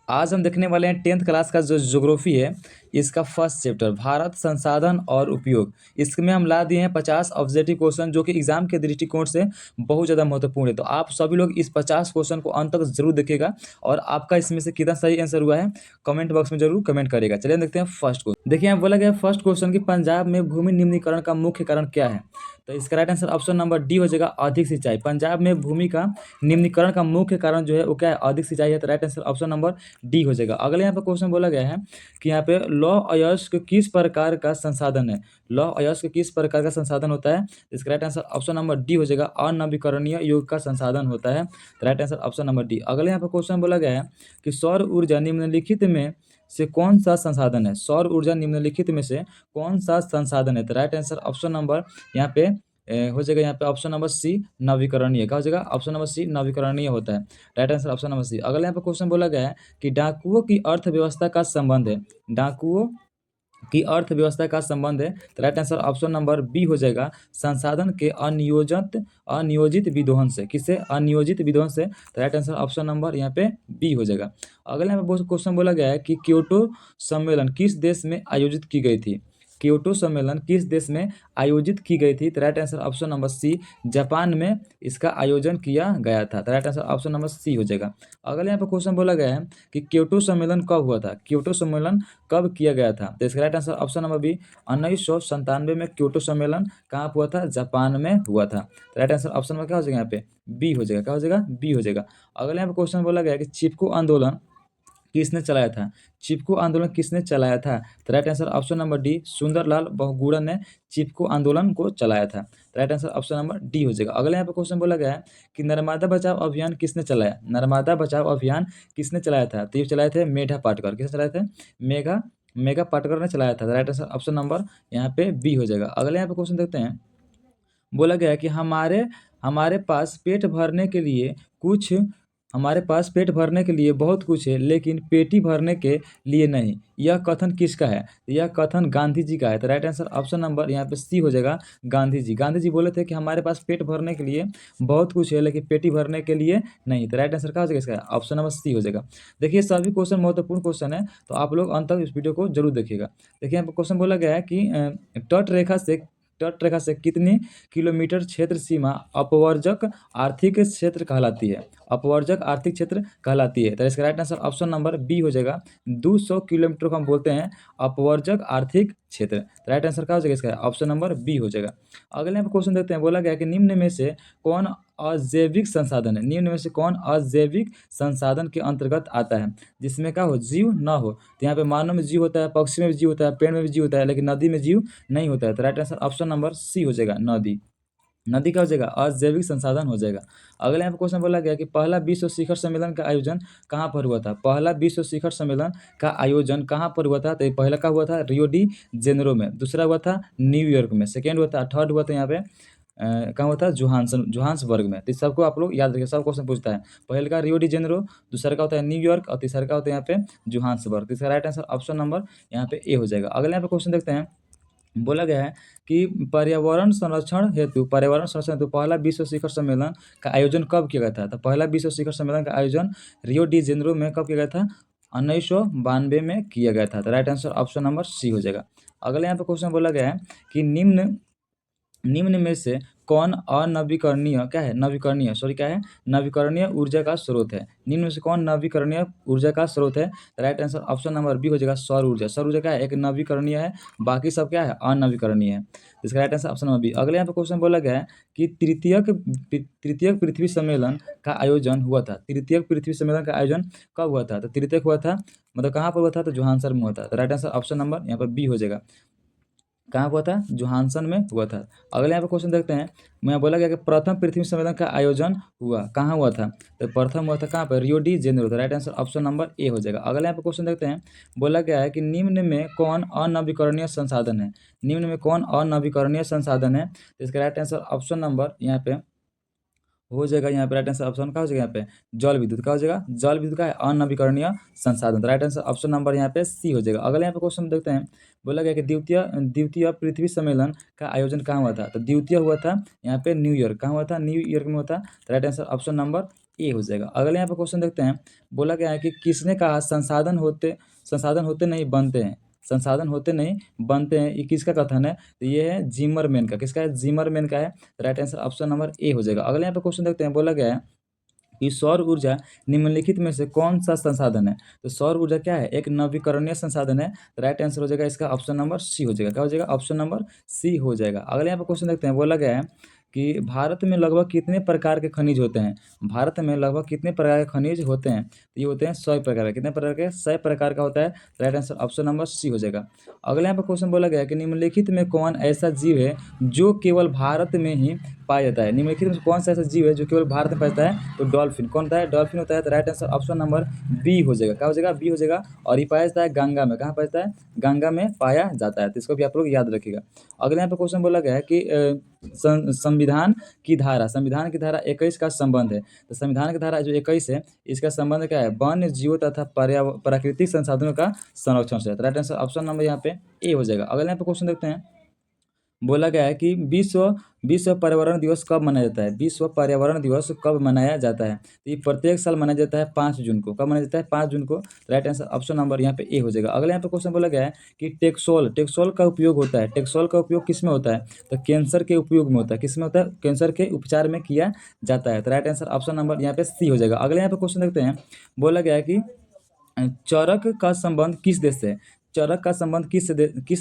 आज हम देखने वाले हैं 10th क्लास का जो ज्योग्राफी है, इसका फर्स्ट चैप्टर भारत संसाधन और उपयोग। इसमें हम ला दिए हैं 50 ऑब्जेक्टिव क्वेश्चन जो कि एग्जाम के दृष्टिकोण से बहुत ज़्यादा महत्वपूर्ण है। तो आप सभी लोग इस 50 क्वेश्चन को अंत तक जरूर देखिएगा और आपका इसमें से कितना सही आंसर हुआ है कमेंट बॉक्स में जरूर कमेंट करेगा। चलिए देखते हैं फर्स्ट क्वेश्चन। देखिए यहाँ बोला गया फर्स्ट क्वेश्चन कि पंजाब में भूमि निम्नीकरण का मुख्य कारण क्या है। तो इसका right answer option number D हो जाएगा, अधिक सिंचाई। पंजाब में भूमि का निम्नीकरण का मुख्य कारण जो है वो क्या है, अधिक सिंचाई है। तो right answer option number D हो जाएगा। अगले यहाँ पे क्वेश्चन बोला गया है कि यहाँ पे लौह अयस्क किस प्रकार का संसाधन है। लौह अयस्क किस प्रकार का संसाधन होता है। इसका right answer option number D हो जाएगा, अनवीकरणीय युग का संसाधन होता है। तो right answer option number D. अगले यहाँ पे क्वेश्चन बोला गया है कि सौर ऊर्जा निम्नलिखित में से कौन सा संसाधन है। सौर ऊर्जा निम्नलिखित में से कौन सा संसाधन है। तो राइट आंसर ऑप्शन नंबर यहाँ पे हो जाएगा, यहाँ पे ऑप्शन नंबर सी नवीकरणीय। क्या हो जाएगा, ऑप्शन नंबर सी नवीकरणीय होता है। Right answer option number C. अगले यहाँ पे क्वेश्चन बोला गया है कि डाकुओं की अर्थव्यवस्था का संबंध है। डाकुओं की अर्थव्यवस्था का संबंध है। तो right answer option number B हो जाएगा, संसाधन के अनियोजित विध्वंस से। किससे, अनियोजित विध्वंस से। तो राइट आंसर ऑप्शन नंबर यहाँ पे बी हो जाएगा। अगले यहाँ पे क्वेश्चन बोला गया है कि क्योटो सम्मेलन किस देश में आयोजित की गई थी। क्योटो सम्मेलन किस देश में आयोजित की गई थी। तो right answer option number C, Japan में इसका आयोजन किया गया था। तो right answer option number C हो जाएगा। अगले यहाँ पे क्वेश्चन बोला गया है कि क्योटो सम्मेलन कब हुआ था। क्योटो सम्मेलन कब किया गया था। तो इसका right answer option number B, 1997 में क्योटो सम्मेलन कहाँ हुआ था, जापान में हुआ था। तो राइट आंसर ऑप्शन नंबर क्या हो जाएगा, यहाँ पे बी हो जाएगा। क्या हो जाएगा, बी हो जाएगा। अगले यहाँ पे क्वेश्चन बोला गया है कि चिपको आंदोलन किसने चलाया था। चिपको आंदोलन किसने चलाया था। तो right answer option number D, Sundarlal Bahuguna ने चिपको आंदोलन को चलाया था। तो right answer option number D हो जाएगा। अगले यहाँ पे क्वेश्चन बोला गया है कि नर्मदा बचाओ अभियान किसने चलाया। नर्मदा बचाओ अभियान किसने चलाया था। तो ये चलाए थे मेधा पाटकर। किसने चलाए थे, मेघा पाटकर ने चलाया था। राइट आंसर ऑप्शन नंबर यहाँ पे बी हो जाएगा। अगले यहाँ पे क्वेश्चन देखते हैं, बोला गया है कि हमारे पास पेट भरने के लिए कुछ हमारे पास पेट भरने के लिए बहुत कुछ है लेकिन पेटी भरने के लिए नहीं। यह कथन किसका है। यह कथन गांधी जी का है। तो राइट आंसर ऑप्शन नंबर यहाँ पे सी हो जाएगा, गांधी जी। गांधी जी बोले थे कि हमारे पास पेट भरने के लिए बहुत कुछ है लेकिन पेटी भरने के लिए नहीं। तो राइट आंसर क्या हो जाएगा, इसका ऑप्शन नंबर सी हो जाएगा। देखिए सभी क्वेश्चन महत्वपूर्ण क्वेश्चन है, तो आप लोग अंत तक इस वीडियो को जरूर देखिएगा। देखिए यहाँ पे क्वेश्चन बोला गया है कि तट रेखा से कितनी किलोमीटर क्षेत्र सीमा अपवर्जक आर्थिक क्षेत्र कहलाती है। अपवर्जक आर्थिक क्षेत्र कहलाती है। तो इसका right answer option number B हो जाएगा, 200 किलोमीटर को हम बोलते हैं अपवर्जक आर्थिक क्षेत्र। तो राइट आंसर क्या हो जाएगा, इसका ऑप्शन नंबर बी हो जाएगा। अगले यहाँ पे क्वेश्चन देखते हैं, बोला गया कि निम्न में से कौन अजैविक संसाधन है। निम्न में से कौन अजैविक संसाधन के अंतर्गत आता है, जिसमें क्या हो, जीव ना हो। तो यहाँ पे मानव में जीव होता है, पक्षी में भी जीव होता है, पेड़ में भी जीव होता है, लेकिन नदी में जीव नहीं होता है। तो right answer option number C हो जाएगा, नदी। नदी का हो जाएगा, अजैविक संसाधन हो जाएगा। अगले यहाँ पे क्वेश्चन बोला गया कि पहला विश्व शिखर सम्मेलन का आयोजन कहाँ पर हुआ था। पहला विश्व शिखर सम्मेलन का आयोजन कहाँ पर हुआ था। तो पहला का हुआ था रियो डी जेनेरो में, दूसरा हुआ था न्यूयॉर्क में, सेकेंड हुआ था, थर्ड हुआ था यहाँ पे कहाँ हुआ था, जोहान्सबर्ग में। तो इस सबको आप लोग याद रखिए, सब क्वेश्चन पूछता है। पहले का रियो डी जेनेरो, दूसरा का होता है न्यूयॉर्क और तीसरा का होता है यहाँ पे जोहान्सबर्ग। इसका राइट आंसर ऑप्शन नंबर यहाँ पे ए हो जाएगा। अगले यहाँ पे क्वेश्चन देखते हैं, बोला गया है कि पर्यावरण संरक्षण हेतु पहला विश्व शिखर सम्मेलन का आयोजन कब किया गया था। तो पहला विश्व शिखर सम्मेलन का आयोजन रियो डी जेनेरो में कब किया गया था, 1992 में किया गया था। तो right answer option number C हो जाएगा। अगले यहाँ पे क्वेश्चन बोला गया है कि निम्न में से कौन अनवीकरणीय क्या है, नवीकरणीय सॉरी क्या है, नवीकरणीय ऊर्जा का स्रोत है। निम्न में से कौन नवीकरणीय ऊर्जा का स्रोत है। Right answer option number B हो जाएगा, सौर ऊर्जा। सौर ऊर्जा क्या है, एक नवीकरणीय है, बाकी सब क्या है, अनवीकरणीय है। इसका right answer option number B. अगले यहाँ पे क्वेश्चन बोला गया है कि तृतीयक पृथ्वी सम्मेलन का आयोजन हुआ था। तृतीयक पृथ्वी सम्मेलन का आयोजन कब हुआ था। तो तृतीयक हुआ था, मतलब कहाँ पर हुआ था, तो जोहान्सबर्ग में हुआ था। तो राइट आंसर ऑप्शन नंबर यहाँ पर बी हो जाएगा, कहाँ हुआ था, जोहानसन में हुआ था। अगले यहाँ पे क्वेश्चन देखते हैं, मैं बोला गया कि प्रथम पृथ्वी सम्मेलन का आयोजन हुआ कहाँ हुआ था। तो प्रथम हुआ था कहाँ पर, Rio de Janeiro. Right answer option number A हो जाएगा। अगले यहाँ पे क्वेश्चन देखते हैं, बोला गया है कि निम्न में कौन अनवीकरणीय संसाधन है। निम्न में कौन अनवीकरणीय संसाधन है। तो इसका राइट आंसर ऑप्शन नंबर यहाँ पे हो जाएगा, यहाँ पे राइट आंसर ऑप्शन का हो जाएगा, यहाँ पे जल विद्युत का हो जाएगा। जल विद्युत का है अनवीकरणीय संसाधन। राइट आंसर ऑप्शन नंबर यहाँ पे सी हो जाएगा। अगले यहाँ पे क्वेश्चन देखते हैं, बोला गया कि द्वितीय पृथ्वी सम्मेलन का आयोजन कहाँ हुआ था। तो द्वितीय हुआ था यहाँ पे न्यूयॉर्क। कहाँ हुआ था, न्यूयॉर्क में हुआ था। Right answer option number A हो जाएगा। अगले यहाँ पे क्वेश्चन देखते हैं, बोला गया है कि किसने कहा संसाधन होते नहीं बनते हैं, संसाधन होते नहीं बनते हैं, ये किसका कथन है? तो ये है जिमरमैन का। किसका है? जिमरमैन का है। Right answer option number A हो जाएगा। अगले यहाँ पे क्वेश्चन देखते हैं, बोला गया है कि सौर ऊर्जा निम्नलिखित में से कौन सा संसाधन है? तो सौर ऊर्जा क्या है? एक नवीकरणीय संसाधन है। तो राइट आंसर हो जाएगा इसका ऑप्शन नंबर सी हो जाएगा। क्या हो जाएगा? ऑप्शन नंबर सी हो जाएगा। अगले यहाँ पे क्वेश्चन देखते हैं, बोला गया है कि भारत में लगभग कितने प्रकार के खनिज होते हैं? भारत में लगभग कितने प्रकार के खनिज होते हैं? तो ये होते हैं 100 प्रकार के। कितने प्रकार के? 100 प्रकार का होता है। Right answer option number C हो जाएगा। अगले यहाँ पे क्वेश्चन बोला गया है कि निम्नलिखित में कौन ऐसा जीव है जो केवल भारत में ही पाया जाता है? निम्नलिखित में कौन सा ऐसा जीव है जो केवल भारत में पाया जाता है? तो डॉल्फिन। कौन होता है? डॉल्फिन होता है। तो right answer option number B हो जाएगा। क्या हो जाएगा? बी हो जाएगा। और ये पाया जाता है गंगा में। कहाँ पाया जाता है? गंगा में पाया जाता है। तो इसको भी आप लोग याद रखिएगा। अगले यहाँ पे क्वेश्चन बोला गया है कि संविधान की धारा 21 का संबंध है। तो संविधान की धारा जो 21 है, इसका संबंध क्या है? वन्य जीवों तथा प्राकृतिक संसाधनों का संरक्षण से। तो राइट आंसर ऑप्शन नंबर यहाँ पे ए हो जाएगा। अगले यहाँ पे क्वेश्चन देखते हैं, बोला गया है कि विश्व विश्व पर्यावरण दिवस कब मनाया जाता है? विश्व पर्यावरण दिवस कब मनाया जाता है? तो ये प्रत्येक साल मनाया जाता है 5 जून को। कब मनाया जाता है? 5 जून को। राइट आंसर ऑप्शन नंबर यहाँ पे ए हो जाएगा। अगले यहाँ पे क्वेश्चन बोला गया है कि टेक्सोल का उपयोग होता है। टेक्सोल का उपयोग किस में होता है? तो कैंसर के उपयोग में होता है। किस में होता है? कैंसर के उपचार में किया जाता है। तो राइट आंसर ऑप्शन नंबर यहाँ पे सी हो जाएगा। अगले यहाँ पे क्वेश्चन देखते हैं, बोला गया है कि चरक का संबंध किस देश से है? चरक का संबंध किस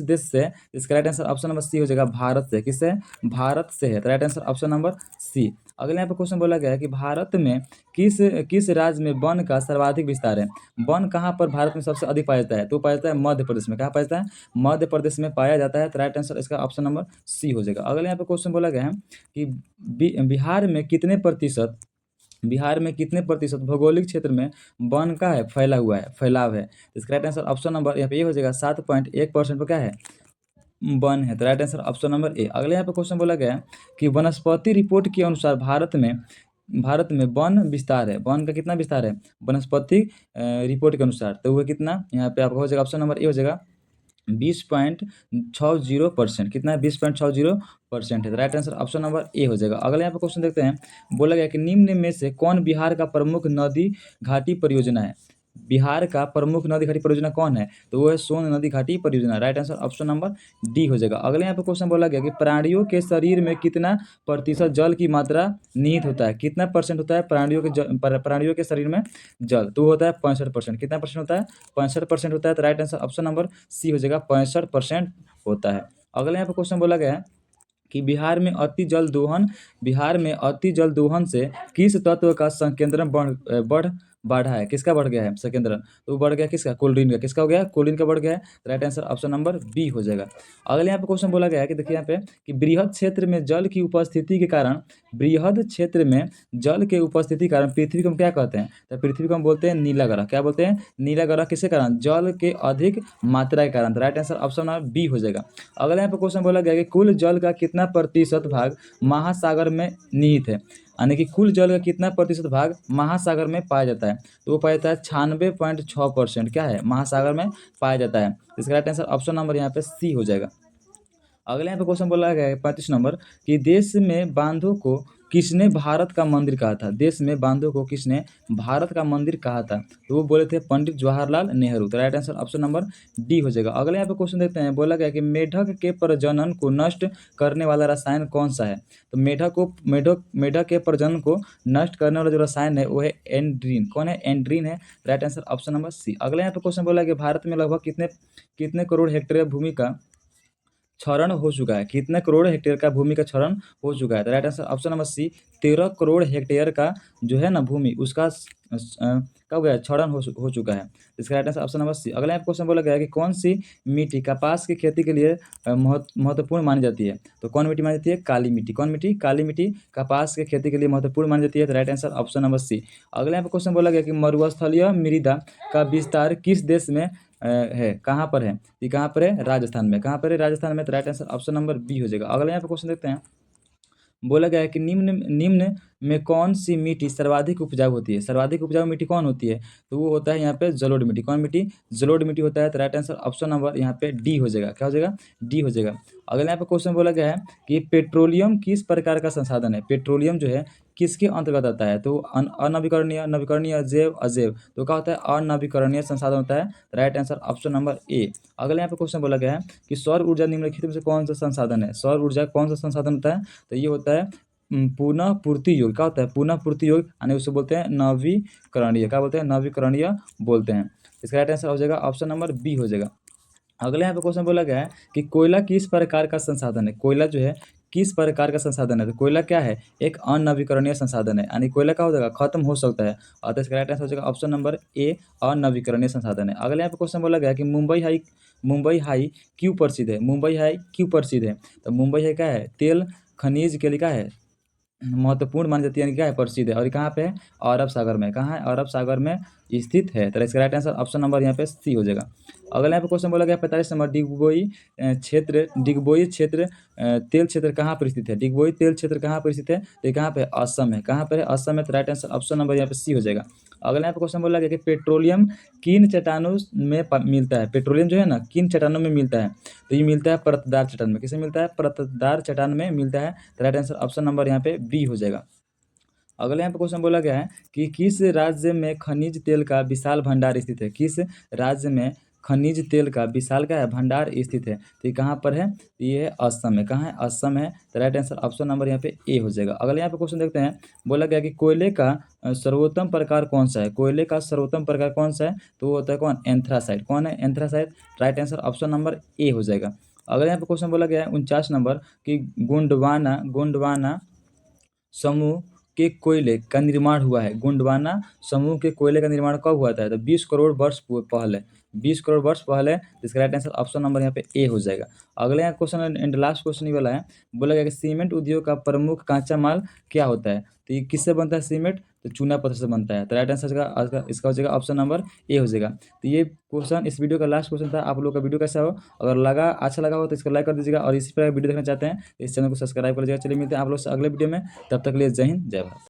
देश से है? इसका right answer option number C हो जाएगा, भारत से। किससे? भारत से है। तो right answer option number C. अगले यहाँ पे क्वेश्चन बोला गया है कि भारत में किस किस राज्य में वन का सर्वाधिक विस्तार है? वन कहाँ पर भारत में सबसे अधिक पाया जाता है? तो पाया जाता है मध्य प्रदेश में। कहाँ पाया जाता है? मध्य प्रदेश में पाया जाता है। तो राइट आंसर इसका ऑप्शन नंबर सी हो जाएगा। अगले यहाँ पे क्वेश्चन बोला गया है कि बिहार में कितने प्रतिशत भौगोलिक क्षेत्र में वन का है फैलाव है? इसका राइट आंसर ऑप्शन नंबर यहाँ पे ये हो जाएगा, 7.1% पर क्या है? वन है। तो right answer option number A. अगले यहाँ पे क्वेश्चन बोला गया है कि वनस्पति रिपोर्ट के अनुसार भारत में वन विस्तार है, वन का कितना विस्तार है वनस्पति रिपोर्ट के अनुसार? तो वो कितना? यहाँ पे आपका हो जाएगा ऑप्शन नंबर ए हो जाएगा, 20.60%। कितना है? 20.60% है। तो right answer option number A हो जाएगा। अगले यहाँ पे क्वेश्चन देखते हैं, बोला गया कि निम्न में से कौन बिहार का प्रमुख नदी घाटी परियोजना है? बिहार का प्रमुख नदी घाटी परियोजना कौन है? तो वो है सोन नदी घाटी परियोजना। Right answer option number D हो जाएगा। अगले यहाँ पे क्वेश्चन बोला गया कि प्राणियों के शरीर में कितना प्रतिशत जल की मात्रा निहित होता है? कितना परसेंट होता है प्राणियों के शरीर में जल? तो वो होता है 65%। कितना परसेंट होता है? 65% होता है। तो right answer option number C हो जाएगा, 65% होता है। अगले यहाँ पे क्वेश्चन बोला गया है कि बिहार में अति जल दोहन से किस तत्व का संकेंद्रण बढ़ा है? किसका बढ़ गया है संकेंद्रण? तो वो बढ़ गया किसका? क्लोरीन का। किसका हो गया? क्लोरीन का बढ़ गया है। Right answer option number B हो जाएगा। अगले यहाँ पे क्वेश्चन बोला गया है कि देखिए यहाँ पे कि बृहद क्षेत्र में जल की उपस्थिति के कारण पृथ्वी को हम क्या कहते हैं? तो पृथ्वी को हम बोलते हैं नीला ग्रह। क्या बोलते हैं? नीला ग्रह। किसके कारण? जल के अधिक मात्रा के कारण। तो right answer option number B हो जाएगा। अगले यहाँ पे क्वेश्चन बोला गया कि कुल जल का कितना प्रतिशत भाग महासागर में निहित है? यानी कि कुल जल का कितना प्रतिशत भाग महासागर में पाया जाता है? तो वो पाया जाता है 96.6%। क्या है? महासागर में पाया जाता है। इसका राइट आंसर ऑप्शन नंबर यहाँ पे सी हो जाएगा। अगले यहाँ पे क्वेश्चन बोला गया है 35 नंबर कि देश में बांधों को किसने भारत का मंदिर कहा था? देश में बांधों को किसने भारत का मंदिर कहा था? तो वो बोले थे पंडित जवाहरलाल नेहरू। तो right answer option number D हो जाएगा। अगले यहाँ पे क्वेश्चन देखते हैं, बोला गया कि मेढक के प्रजनन को नष्ट करने वाला रसायन कौन सा है? तो मेढक के प्रजनन को नष्ट करने वाला जो रसायन है वो है एंड्रीन। कौन है? एंड्रीन है। Right answer option number C. अगले यहाँ पे क्वेश्चन बोला कि भारत में लगभग कितने करोड़ हेक्टेयर भूमि का क्षरण हो चुका है? कितने करोड़ हेक्टेयर का भूमि का क्षरण हो चुका है? तो right answer option number C, 13 crore hectare का जो है ना भूमि उसका क्या हो गया? क्षरण हो चुका है। इसका right answer option number C. अगला क्वेश्चन बोला गया है कि कौन सी मिट्टी कपास की खेती के लिए महत्वपूर्ण मानी जाती है? तो कौन मिट्टी मानी जाती है? काली मिट्टी। कौन मिट्टी? काली मिट्टी कपास की खेती के लिए महत्वपूर्ण मानी जाती है। तो right answer option number C. अगले क्वेश्चन बोला गया कि मरुस्थलीय मृदा का विस्तार किस देश में है? कहाँ पर है? ये कहाँ पर है? राजस्थान में। कहाँ पर है? राजस्थान में। तो right answer option number B हो जाएगा। अगले यहाँ पे क्वेश्चन देखते हैं, बोला गया है कि निम्न में कौन सी मिट्टी सर्वाधिक उपजाऊ होती है? सर्वाधिक उपजाऊ मिट्टी कौन होती है? तो वो होता है यहाँ पे जलोढ़ मिट्टी। कौन मिट्टी? जलोढ़ मिट्टी होता है। तो राइट आंसर ऑप्शन नंबर यहाँ पे डी हो जाएगा। क्या हो जाएगा? डी हो जाएगा। अगले यहाँ पे क्वेश्चन बोला गया है कि पेट्रोलियम किस प्रकार का संसाधन है? पेट्रोलियम जो है किसके अंतर्गत आता है? तो अनवीकरणीय, नवीकरणीय, जैव, अजैव। तो क्या होता है? अनवीकरणीय संसाधन होता है। Right answer option number A. अगले यहाँ पे क्वेश्चन बोला गया है कि सौर ऊर्जा निम्नलिखित में से कौन सा संसाधन है? सौर ऊर्जा कौन सा संसाधन होता है? तो ये होता है पुनः पूर्ति योग्य। क्या होता है? पुनः पूर्ति योग्य, यानी उसे बोलते हैं नवीकरणीय। क्या बोलते हैं? नवीकरणीय बोलते हैं। इसका राइट आंसर हो जाएगा ऑप्शन नंबर बी हो जाएगा। अगले यहाँ पे क्वेश्चन बोला गया है कि कोयला किस प्रकार का संसाधन है? कोयला जो है किस प्रकार का संसाधन है? तो कोयला क्या है? एक अनवीकरणीय संसाधन है, यानी कोयला क्या हो जाएगा? खत्म हो सकता है। अतः इसका राइट आंसर हो जाएगा ऑप्शन नंबर ए, अनवीकरणीय संसाधन है। अगले यहाँ पे क्वेश्चन बोला गया है कि मुंबई हाई क्यों प्रसिद्ध है? मुंबई हाई क्यों प्रसिद्ध है? तो मुंबई हाई क्या है? तेल खनिज के लिए क्या है? महत्वपूर्ण मानी जाती है, यानी क्या है? प्रसिद्ध है। और ये कहाँ पे है? अरब सागर में। कहाँ है? अरब सागर में स्थित है। तो इसका राइट आंसर ऑप्शन नंबर यहाँ पे सी हो जाएगा। अगला यहाँ पे क्वेश्चन बोला गया 45 नंबर, डिगबोई क्षेत्र तेल क्षेत्र कहाँ पर स्थित है? डिगबोई तेल क्षेत्र कहाँ पर स्थित है? तो ये कहाँ पे है? असम है। कहाँ पर है? असम है। तो राइट आंसर ऑप्शन नंबर यहाँ पे सी हो जाएगा। अगला यहाँ पे क्वेश्चन बोला गया कि पेट्रोलियम किन चट्टानों में मिलता है? पेट्रोलियम जो है ना, किन चट्टानों में मिलता है? तो ये मिलता है परतदार चट्टान में। किसे मिलता है? परतदार चट्टान में मिलता है। तो राइट आंसर ऑप्शन नंबर यहाँ पे बी हो जाएगा। अगले यहाँ पे क्वेश्चन बोला गया है कि किस राज्य में खनिज तेल का विशाल भंडार स्थित है? किस राज्य में खनिज तेल का विशाल क्या है? भंडार स्थित है। तो ये कहाँ पर है? ये है असम में। कहाँ है? असम है। तो राइट आंसर ऑप्शन नंबर यहाँ पे ए हो जाएगा। अगले यहाँ पे क्वेश्चन देखते हैं, बोला गया कि कोयले का सर्वोत्तम प्रकार कौन सा है? कोयले का सर्वोत्तम प्रकार कौन सा है? तो वो होता है कौन? एंथ्रासाइट। कौन है? Anthracite. Right answer option number A हो जाएगा। अगले यहाँ पे क्वेश्चन बोला गया है 49 नंबर कि गोंडवाना समूह के कोयले का निर्माण हुआ है। गोंडवाना समूह के कोयले का निर्माण कब हुआ था? तो 20 करोड़ वर्ष पहले। 20 करोड़ वर्ष पहले। इसका राइट आंसर ऑप्शन नंबर यहाँ पे ए हो जाएगा। अगले यहाँ क्वेश्चन एंड लास्ट क्वेश्चन ये वाला है, बोला गया कि सीमेंट उद्योग का प्रमुख कच्चा माल क्या होता है? तो ये किससे बनता है सीमेंट? तो चूना पत्थर से बनता है। तो राइट आंसर इसका हो जाएगा ऑप्शन नंबर ए हो जाएगा। तो ये क्वेश्चन इस वीडियो का लास्ट क्वेश्चन था। आप लोग का वीडियो कैसा हो? अगर अच्छा लगा हो तो इसको लाइक कर दीजिएगा, और इसी प्रकार वीडियो देखना चाहते हैं तो इस चैनल को सब्सक्राइब कर लीजिएगा। चलिए मिलते हैं आप लोग से अगले वीडियो में। तब तक के लिए जय हिंद, जय भारत।